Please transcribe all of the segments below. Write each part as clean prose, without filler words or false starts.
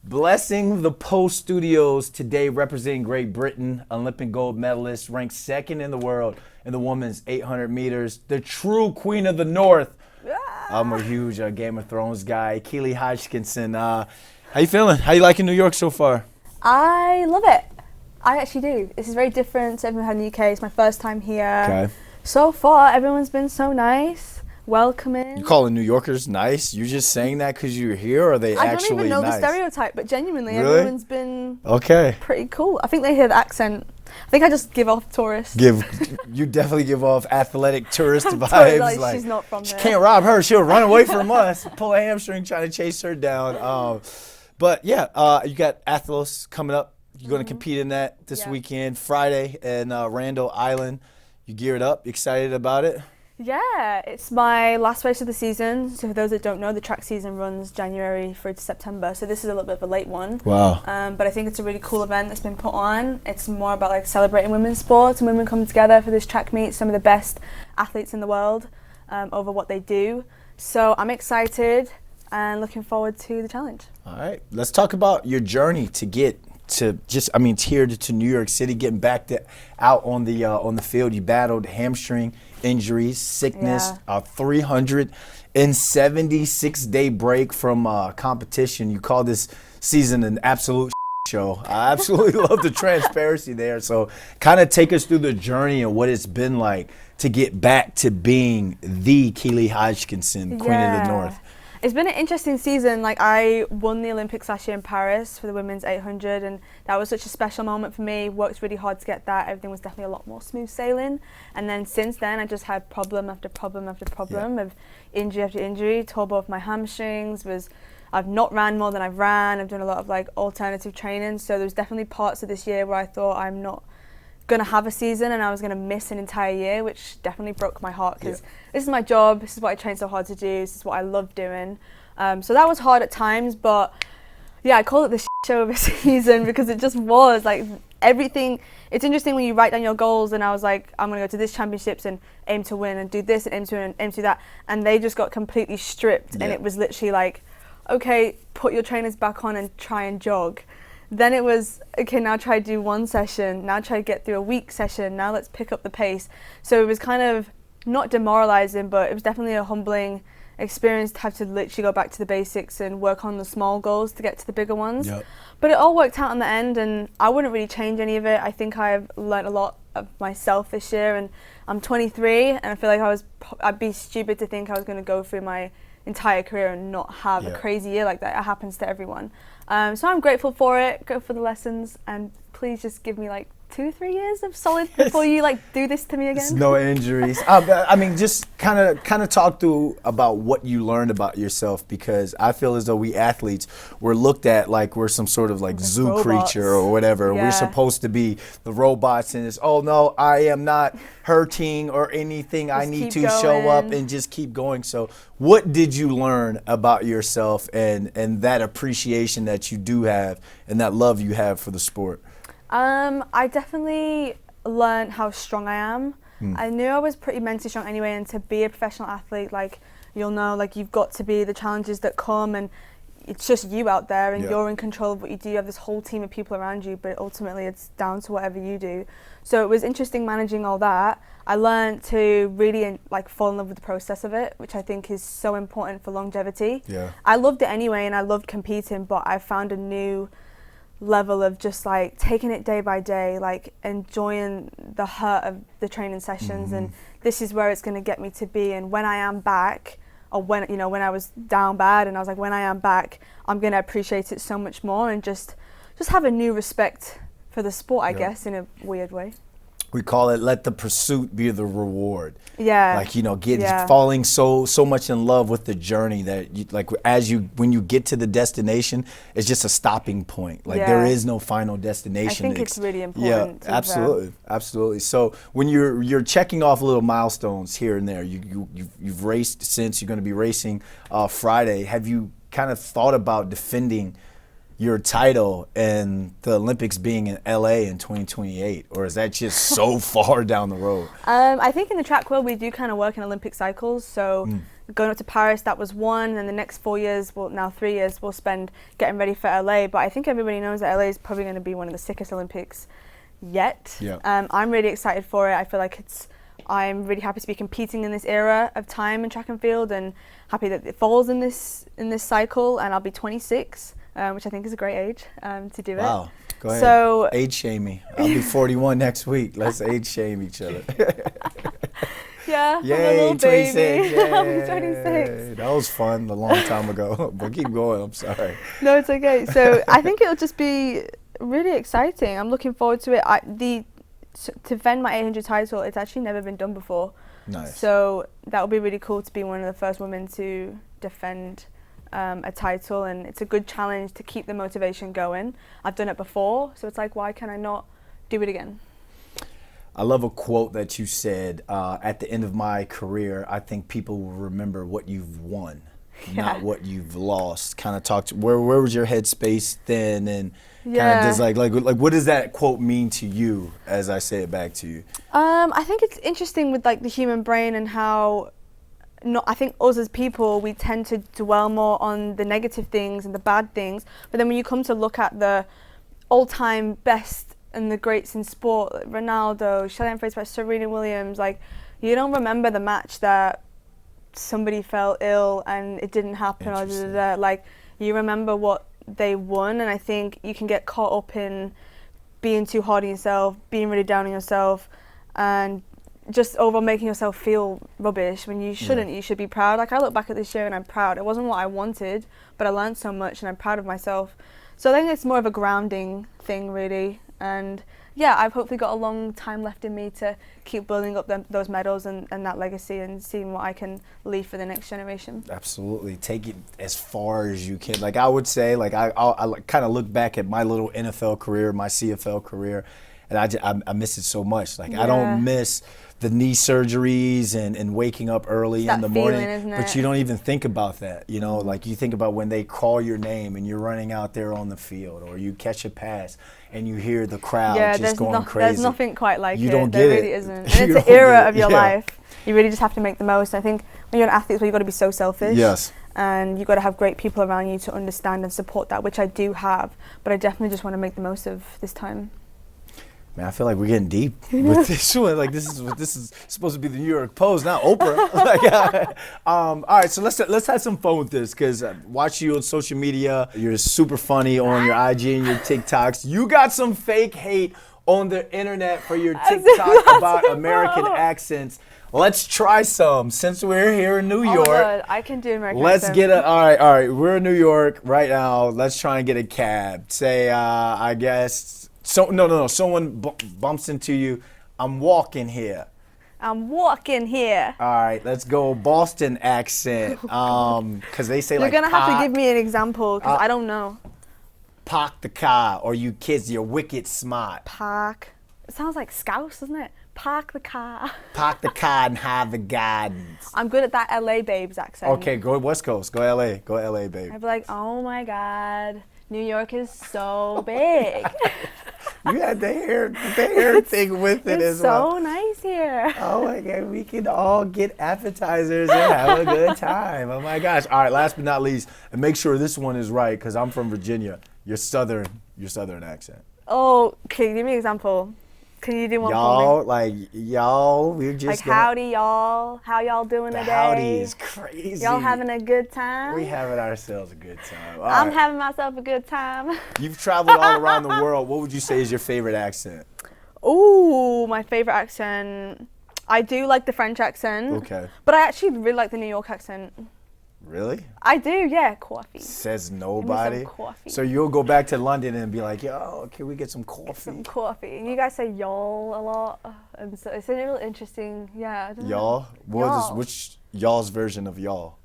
Blessing the Post Studios today, representing Great Britain, Olympic gold medalist, ranked second in the world in the women's 800 meters, the true queen of the North. I'm a huge Game of Thrones guy. Keely Hodgkinson. How you feeling? How you liking New York so far? I love it. I actually do. This is very different to everyone had in the UK. It's my first time here. Okay. So far, everyone's been so nice, welcoming. You calling New Yorkers nice? You're just saying that because you're here, or are they actually nice? I don't even know the stereotype, but genuinely, Really? everyone's been pretty cool. I think they hear the accent. I think I just give off tourist. You definitely give off athletic tourist vibes. Totally, like she's not from there. Can't rob her. She'll run away from us. Pull a hamstring trying to chase her down. But yeah, you got Athlos coming up. You're going to compete in that this weekend, Friday, in Randall Island. You geared up? Excited about it? Yeah, it's my last race of the season. So for those that don't know, the track season runs January through to September. So this is a little bit of a late one. Wow. But I think it's a really cool event that's been put on. It's more about like celebrating women's sports and women coming together for this track meet. Some of the best athletes in the world over what they do. So I'm excited and looking forward to the challenge. All right, let's talk about your journey to get to here to New York City, getting back out on the field. You battled hamstring injuries, sickness, 376-day break from competition. You call this season an absolute show. I absolutely love the transparency there. So kind of take us through the journey and what it's been like to get back to being the Keely Hodgkinson, Queen of the North. It's been an interesting season. Like, I won the Olympics last year in Paris for the women's 800, and that was such a special moment for me. Worked really hard to get that. Everything was definitely a lot more smooth sailing. And then since then, I just had problem after problem after problem of injury after injury. Tore both my hamstrings. I've not ran more than I've ran. I've done a lot of like alternative training. So there's definitely parts of this year where I thought I'm not going to have a season and I was going to miss an entire year, which definitely broke my heart because this is my job, this is what I train so hard to do, this is what I love doing. So that was hard at times, but yeah, I call it the show of a season because it just was like everything. It's interesting when you write down your goals, and I was like, I'm going to go to this championships and aim to win and do this and aim to win and aim to do that, and they just got completely stripped and it was literally like, okay, put your trainers back on and try and jog. Then it was, okay, now try to do one session, now try to get through a week session, now let's pick up the pace. So it was kind of not demoralizing, but it was definitely a humbling experience to have to literally go back to the basics and work on the small goals to get to the bigger ones. Yep. But it all worked out in the end, and I wouldn't really change any of it. I think I've learned a lot of myself this year, and I'm 23, and I feel like I'd be stupid to think I was going to go through my entire career and not have a crazy year like that. It happens to everyone. So I'm grateful for it, grateful for the lessons, and please just give me like 2-3 years of solid before you like do this to me again. No injuries. I mean, just kind of talk through about what you learned about yourself, because I feel as though we athletes were looked at like we're some sort of like zoo creature or whatever. We're supposed to be the robots, and it's, oh no, I am not hurting or anything. Just I need to show up and just keep going. So what did you learn about yourself and that appreciation that you do have and that love you have for the sport? I definitely learned how strong I am. I knew I was pretty mentally strong anyway, and to be a professional athlete, like, you'll know, like, you've got to be the challenges that come, and it's just you out there, and you're in control of what you do. You have this whole team of people around you, but ultimately it's down to whatever you do. So it was interesting managing all that. I learned to really like fall in love with the process of it, which I think is so important for longevity. I loved it anyway, and I loved competing, but I found a new level of just like taking it day by day, like enjoying the hurt of the training sessions, and this is where it's going to get me to be. And when I am back, or when I was down bad, and I was like, when I am back, I'm going to appreciate it so much more and just have a new respect for the sport, I guess, in a weird way. We call it let the pursuit be the reward. Yeah. Like, falling so much in love with the journey that you, like, when you get to the destination, it's just a stopping point. Like, there is no final destination. I think it's really important. Yeah, absolutely. So when you're checking off little milestones here and there, you've raced since, you're going to be racing Friday. Have you kind of thought about defending your title and the Olympics being in LA in 2028, or is that just so far down the road? I think in the track world we do kind of work in Olympic cycles, so going up to Paris, that was one, and the next 4 years, well now 3 years, we'll spend getting ready for LA. But I think everybody knows that LA is probably going to be one of the sickest Olympics yet. Yeah. I'm really excited for it. I feel like I'm really happy to be competing in this era of time in track and field, and happy that it falls in this cycle. And I'll be 26, which I think is a great age to do it. Wow. Go ahead. So age shame me. I'll be 41 next week. Let's age shame each other. Yeah, Yay, I'm a little 26. baby. Yay. I'm 26. That was fun a long time ago. But keep going. I'm sorry. No, it's okay. So I think it'll just be really exciting. I'm looking forward to it. To defend my 800 title, it's actually never been done before. Nice. So that would be really cool to be one of the first women to defend a title, and it's a good challenge to keep the motivation going. I've done it before, so it's like, why can I not do it again? I love a quote that you said, at the end of my career, I think people will remember what you've won, not what you've lost. Kind of talk to where was your headspace then, and kind of just like what does that quote mean to you as I say it back to you? I think it's interesting with like the human brain and how I think us as people, we tend to dwell more on the negative things and the bad things, but then when you come to look at the all-time best and the greats in sport, like Ronaldo, Shelly-Ann Fraser, Serena Williams, like you don't remember the match that somebody fell ill and it didn't happen, or like you remember what they won. And I think you can get caught up in being too hard on yourself, being really down on yourself, and just overall making yourself feel rubbish when you shouldn't. You should be proud. Like I look back at this year and I'm proud. It wasn't what I wanted, but I learned so much and I'm proud of myself. So I think it's more of a grounding thing really. And yeah, I've hopefully got a long time left in me to keep building up those medals and that legacy, and seeing what I can leave for the next generation. Absolutely. Take it as far as you can. Like I would say, like I kind of look back at my little NFL career, my CFL career, and I miss it so much. Like I don't miss the knee surgeries and waking up early in the morning, but you don't even think about that. You know, like you think about when they call your name and you're running out there on the field, or you catch a pass and you hear the crowd just going crazy. There's nothing quite like it. You don't there get really it. isn't. And it's an era of your life. You really just have to make the most. I think when you're an athlete, you've got to be so selfish. Yes. And you've got to have great people around you to understand and support that, which I do have. But I definitely just want to make the most of this time. Man, I feel like we're getting deep with this one. Like this is supposed to be the New York Post, not Oprah. All right, so let's have some fun with this, because I watch you on social media. You're super funny on your IG and your TikToks. You got some fake hate on the internet for your TikTok about American accents. Let's try some since we're here in New York. Oh my God, I can do American accent. Let's get all right. We're in New York right now. Let's try and get a cab. Say, I guess. No. Someone bumps into you. I'm walking here. I'm walking here. All right, let's go Boston accent. Because they say You're like. You're gonna have to give me an example, because I don't know. Park the car, or you kids, you're wicked smart. Park. It sounds like Scouse, doesn't it? Park the car. Park the car and hide the gardens. I'm good at that LA babes accent. Okay, go West Coast. Go LA. Go LA, babe. I'd be like, oh my God, New York is so big. You had the hair thing with it as well. It's so nice here. Oh my God, we can all get appetizers and have a good time. Oh my gosh. All right, last but not least, and make sure this one is right, because I'm from Virginia. Your southern accent. Oh, okay, give me an example. Can you do one y'all, for me? like, y'all, we're just like, howdy, y'all. How y'all doing today? Howdy is crazy. Y'all having a good time? We having ourselves a good time. I'm having myself a good time. You've traveled all around the world. What would you say is your favorite accent? Ooh, my favorite accent. I do like the French accent. Okay. But I actually really like the New York accent. Really? I do, yeah. Coffee. Says nobody. Give me some coffee. So you'll go back to London and be like, yo, can we get some coffee? Some coffee. And you guys say y'all a lot. And so it's a real interesting, yeah. Y'all? Which y'all's version of y'all?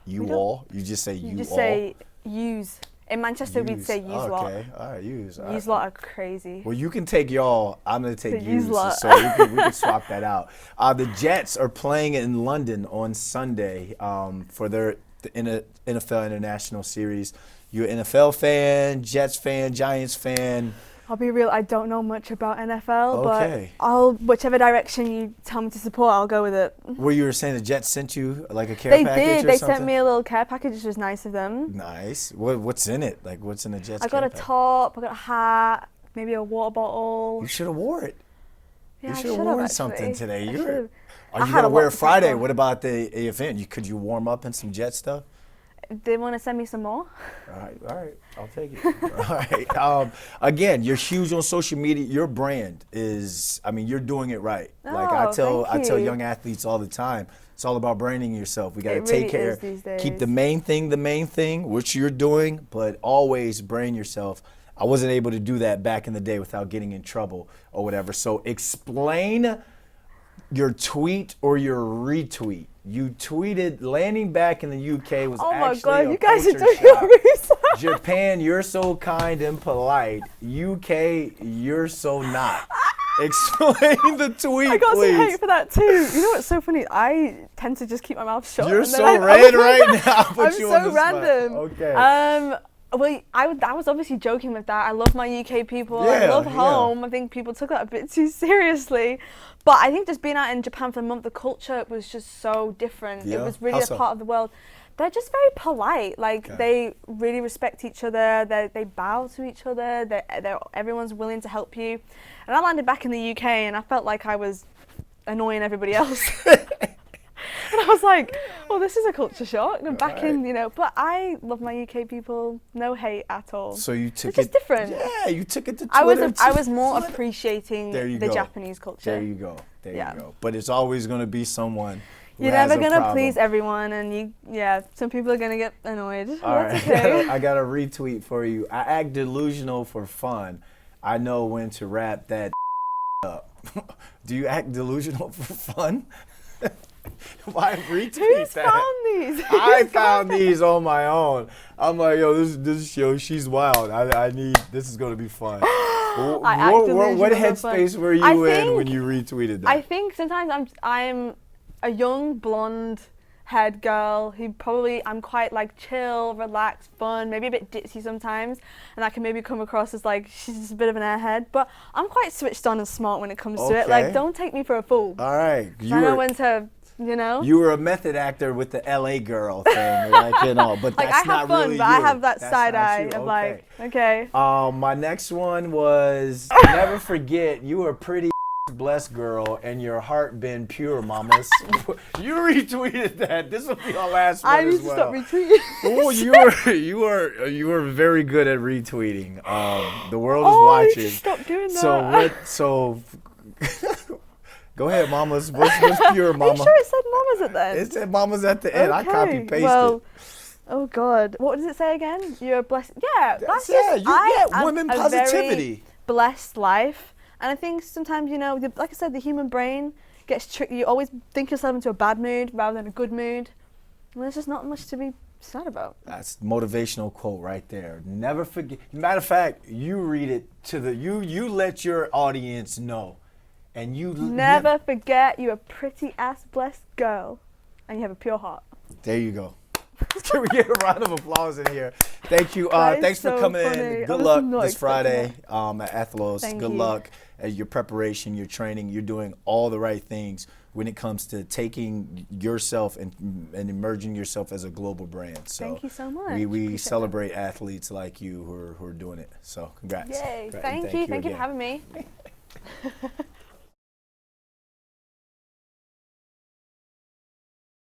You all? You just say you all? You just say use. In Manchester, we'd say use lot. Okay, all right, use. Use lot are crazy. Well, you can take y'all. I'm going to take use. Lot. So we can swap that out. The Jets are playing in London on Sunday for the NFL International Series. You an NFL fan, Jets fan, Giants fan? I'll be real, I don't know much about NFL, Okay. but whichever direction you tell me to support, I'll go with it. Well, you were saying the Jets sent you like a care They package did. or They something? sent me a little care package, which was nice of them. Nice. What's in it? Like, what's in the Jets I got care a package? top, I got a hat, maybe a water bottle. You should have wore it. Yeah, You I should have should've worn actually. something today. I Are should've. I you had gonna a lot wear to it pick Friday? from. What about the event? Could you warm up in some Jet stuff? They want to send me some more. All right, I'll take it. All right. Again, you're huge on social media. Your brand is, I mean, you're doing it right. Like I Oh, thank tell you. young athletes all the time, it's all about branding yourself. We got to It take really is care, these keep days. the main thing, which you're doing, but always brand yourself. I wasn't able to do that back in the day without getting in trouble or whatever. So explain your tweet or your retweet. You tweeted landing back in the UK was Oh my actually God, a you guys are culture doing shock. your research. Japan, you're so kind and polite. UK, you're so not. Explain the tweet, I got please. some hate for that too. You know what's so funny? I tend to just keep my mouth shut. You're and then so I red open right it. now. I'll put I'm you so on the spot. random. Okay. Well, I was obviously joking with that. I love my UK people. I Yeah, love yeah. home. I think people took that a bit too seriously. But I think just being out in Japan for a month, the culture was just so different. Yeah? It was really How a so? part of the world. They're just very polite. Like Okay. they really respect each other. They bow to each other. Everyone's willing to help you. And I landed back in the UK and I felt like I was annoying everybody else. And I was like, well, this is a culture shock. And I'm back in, you know, but I love my UK people. No hate at all. So you took It's just different. Yeah, you took it to I Twitter. was more appreciating There you the go. Japanese culture. There you go. There Yeah. you go. But it's always going to be someone who You're has never a gonna problem. please everyone, and some people are gonna get annoyed. All right, That's okay. I got a retweet for you. I act delusional for fun. I know when to wrap that up. Do you act delusional for fun? Why retweet Who's that? found these? I found these on my own. I'm like, yo, this show, she's wild. This is gonna be fun. I act delusional What for fun. headspace were you I in think- when you retweeted that? I think sometimes I'm a young blonde haired girl who I'm quite like chill, relaxed, fun, maybe a bit ditzy sometimes, and I can maybe come across as like she's just a bit of an airhead, but I'm quite switched on and smart when it comes to it. Okay. Like, don't take me for a fool. All right, I know when to, you know. You were a method actor with the LA girl thing, like, you know, but Like, that's I not have fun, really but you. I have that That's side not eye you. of Okay. like, okay. My next one was never forget you were pretty blessed girl and your heart been pure, mamas. You retweeted that. This will be our last one I need as to well. stop retweeting. Oh, you were very good at retweeting. The world is Oh, you watching. should stop doing that. So go ahead, mamas. What's pure, mama? Are you sure it said mamas at the end? It said mamas at the end. I Okay, copy pasted. well, oh God, what does it say again? You're a blessed. Yeah, that's just. Women a very positivity. blessed life, and I think sometimes like I said, the human brain gets tricked. You always think yourself into a bad mood rather than a good mood, and there's just not much to be sad about. That's motivational quote right there. Never forget. Matter of fact, you read it to you let your audience know, and you Never forget you're a pretty ass blessed girl, and you have a pure heart. There you go. Can we get a round of applause in here? Thank you. That is Thanks for so coming funny. in. I Good was luck not this Friday expecting at Athlos. Thank Good you. luck at your preparation, your training. You're doing all the right things when it comes to taking yourself and emerging yourself as a global brand. So Thank you so much. We Appreciate celebrate athletes like you who are doing it. So congrats. Yay! Congrats. Thank you. Thank you again. for having me.